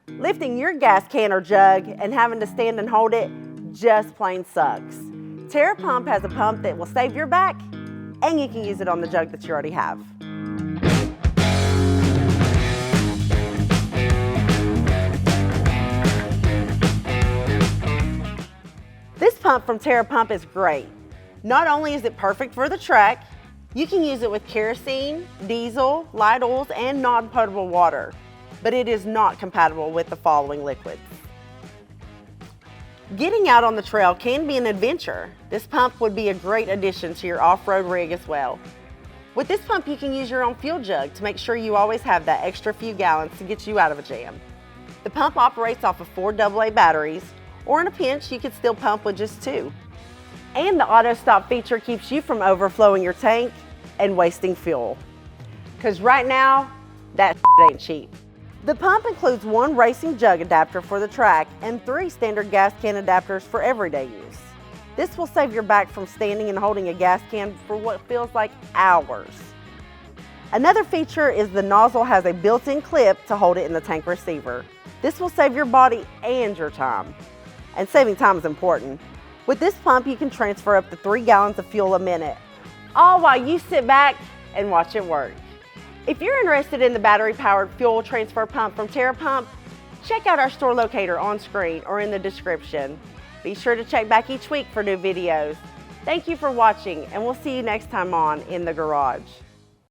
Lifting your gas can or jug and having to stand and hold it just plain sucks. TeraPump has a pump that will save your back, and you can use it on the jug that you already have. This pump from TeraPump is great. Not only is it perfect for the track, you can use it with kerosene, diesel, light oils, and non-potable water, but it is not compatible with the following liquids. Getting out on the trail can be an adventure. This pump would be a great addition to your off-road rig as well. With this pump, you can use your own fuel jug to make sure you always have that extra few gallons to get you out of a jam. The pump operates off of 4 AA batteries, or in a pinch, you could still pump with just 2. And the auto stop feature keeps you from overflowing your tank and wasting fuel. Because right now, that ain't cheap. The pump includes 1 racing jug adapter for the track and 3 standard gas can adapters for everyday use. This will save your back from standing and holding a gas can for what feels like hours. Another feature is the nozzle has a built-in clip to hold it in the tank receiver. This will save your body and your time. And saving time is important. With this pump, you can transfer up to 3 gallons of fuel a minute, all while you sit back and watch it work. If you're interested in the battery-powered fuel transfer pump from TeraPump, check out our store locator on screen or in the description. Be sure to check back each week for new videos. Thank you for watching, and we'll see you next time on In the Garage.